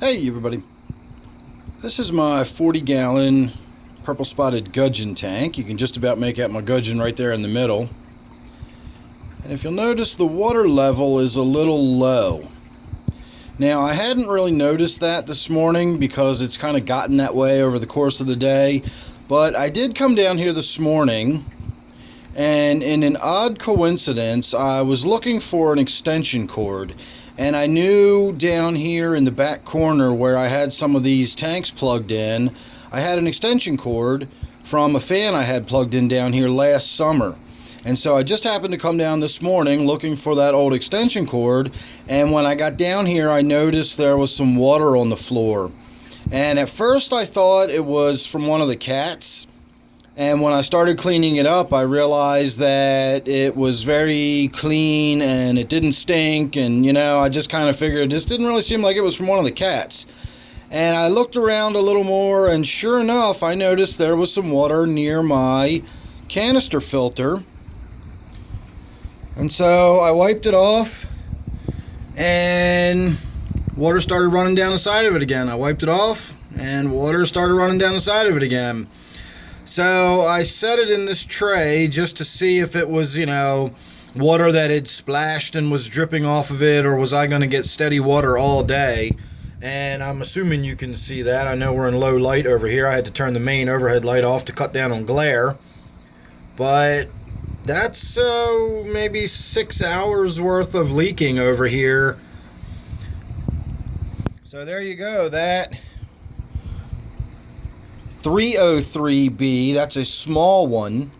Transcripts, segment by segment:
Hey everybody, this is my 40-gallon purple spotted gudgeon tank. You can just about make out my gudgeon right there in the middle. And if you'll notice, the water level is a little low. Now, I hadn't really noticed that this morning because it's kind of gotten that way over the course of the day, but I did come down here this morning, and in an odd coincidence, I was looking for an extension cord. And I knew down here in the back corner where I had some of these tanks plugged in, I had an extension cord from a fan I had plugged in down here last summer. And so I just happened to come down this morning looking for that old extension cord, and when I got down here I noticed there was some water on the floor. And at first I thought it was from one of the cats. And when I started cleaning it up, I realized that it was very clean and it didn't stink. And, I just kind of figured this didn't really seem like it was from one of the cats. And I looked around a little more, and sure enough, I noticed there was some water near my canister filter. And so I wiped it off, and water started running down the side of it again. I wiped it off, and water started running down the side of it again. So I set it in this tray just to see if it was, water that had splashed and was dripping off of it, or was I going to get steady water all day. And I'm assuming you can see that. I know we're in low light over here. I had to turn the main overhead light off to cut down on glare. But that's maybe 6 hours worth of leaking over here. So there you go. That 303B, that's a small one.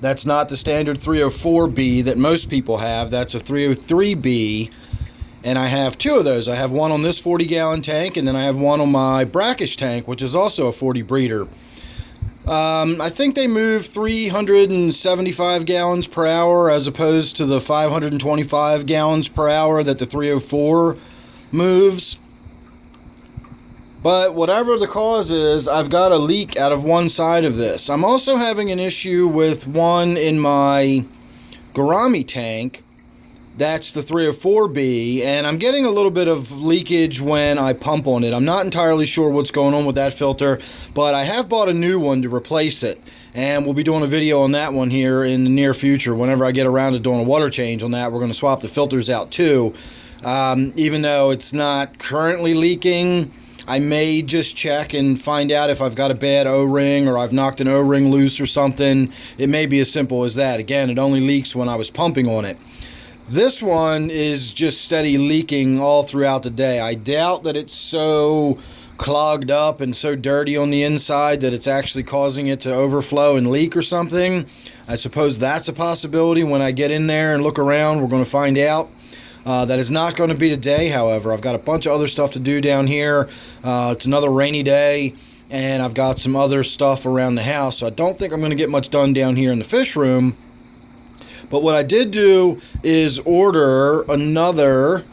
That's not the standard 304B that most people have. That's a 303B, and I have two of those. I have one on this 40-gallon tank, and then I have one on my brackish tank, which is also a 40 breeder. I think they move 375 gallons per hour as opposed to the 525 gallons per hour that the 304 moves. But whatever the cause is, I've got a leak out of one side of this. I'm also having an issue with one in my gourami tank. That's the 304B, and I'm getting a little bit of leakage when I pump on it. I'm not entirely sure what's going on with that filter, but I have bought a new one to replace it. And we'll be doing a video on that one here in the near future. Whenever I get around to doing a water change on that, we're going to swap the filters out too. Even though it's not currently leaking, I may just check and find out if I've got a bad O-ring or I've knocked an O-ring loose or something. It may be as simple as that. Again, it only leaks when I was pumping on it. This one is just steady leaking all throughout the day. I doubt that it's so clogged up and so dirty on the inside that it's actually causing it to overflow and leak or something. I suppose that's a possibility. When I get in there and look around, we're going to find out. That is not going to be today, however. I've got a bunch of other stuff to do down here. It's another rainy day, and I've got some other stuff around the house, so I don't think I'm going to get much done down here in the fish room. But what I did do is order another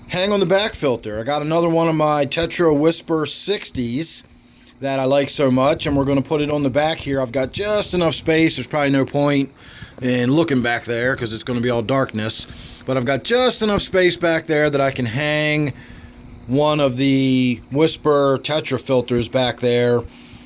hang on the back filter. I got another one of my Tetra Whisper 60s that I like so much, and we're going to put it on the back here. I've got just enough space. There's probably no point in looking back there because it's going to be all darkness. But I've got just enough space back there that I can hang one of the Whisper Tetra filters back there.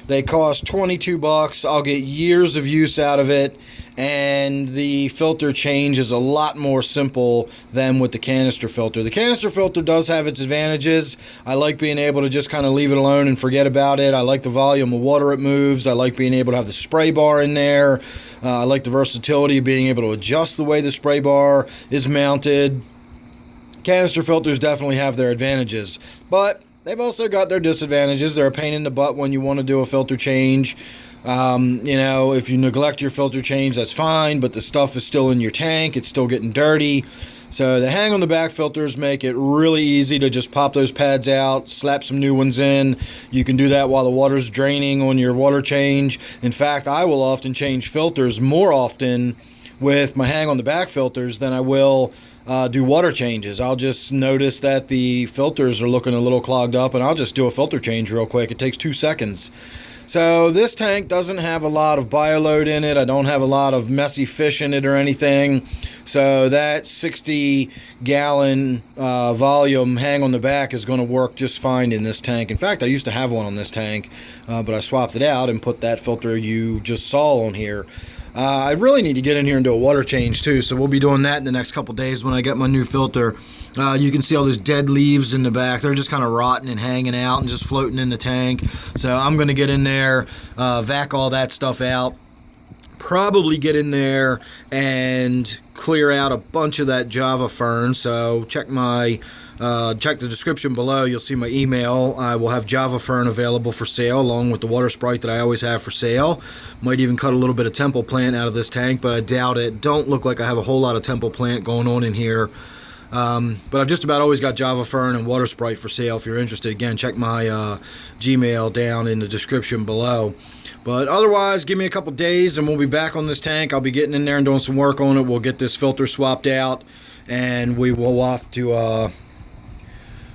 They cost $22. I'll get years of use out of it, and the filter change is a lot more simple than with the canister filter. The canister filter does have its advantages. I like being able to just kind of leave it alone and forget about it. I like the volume of water it moves. I like being able to have the spray bar in there. I like the versatility of being able to adjust the way the spray bar is mounted. Canister filters definitely have their advantages, but they've also got their disadvantages. They're a pain in the butt when you want to do a filter change. If you neglect your filter change, that's fine, but the stuff is still in your tank. It's still getting dirty. So the hang on the back filters make it really easy to just pop those pads out, slap some new ones in. You can do that while the water's draining on your water change. In fact, I will often change filters more often with my hang on the back filters than I will do water changes. I'll just notice that the filters are looking a little clogged up, and I'll just do a filter change real quick. It takes 2 seconds. So this tank doesn't have a lot of bioload in it. I don't have a lot of messy fish in it or anything. So that 60 gallon volume hang on the back is going to work just fine in this tank. In fact, I used to have one on this tank, but I swapped it out and put that filter you just saw on here. I really need to get in here and do a water change too, so we'll be doing that in the next couple days when I get my new filter. You can see all those dead leaves in the back. They're just kind of rotting and hanging out and just floating in the tank. So I'm going to get in there, vac all that stuff out, probably get in there and clear out a bunch of that Java fern. So check the description below. You'll see my email. I will have Java fern available for sale along with the water sprite that I always have for sale. Might even cut a little bit of temple plant out of this tank, but I doubt it. Don't look like I have a whole lot of temple plant going on in here. But I've just about always got Java fern and water sprite for sale. If you're interested, again, check my Gmail down in the description below. But otherwise, give me a couple days and we'll be back on this tank. I'll be getting in there and doing some work on it. We'll get this filter swapped out and we will have to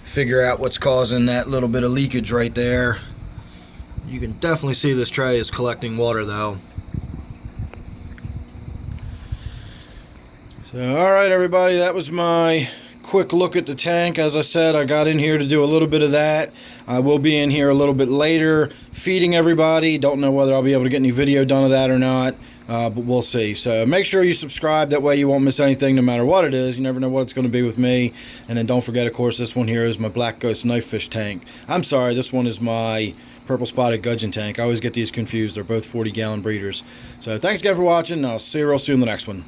figure out what's causing that little bit of leakage right there. You can definitely see this tray is collecting water though. So alright everybody, that was my quick look at the tank. As I said, I got in here to do a little bit of that. I will be in here a little bit later feeding everybody. Don't know whether I'll be able to get any video done of that or not, but we'll see. So make sure you subscribe, that way you won't miss anything no matter what it is. You never know what it's going to be with me. And then don't forget, of course, this one here is my Black Ghost knife fish tank. I'm sorry, this one is my purple spotted gudgeon tank. I always get these confused. They're both 40-gallon breeders. So thanks again for watching, and I'll see you real soon in the next one.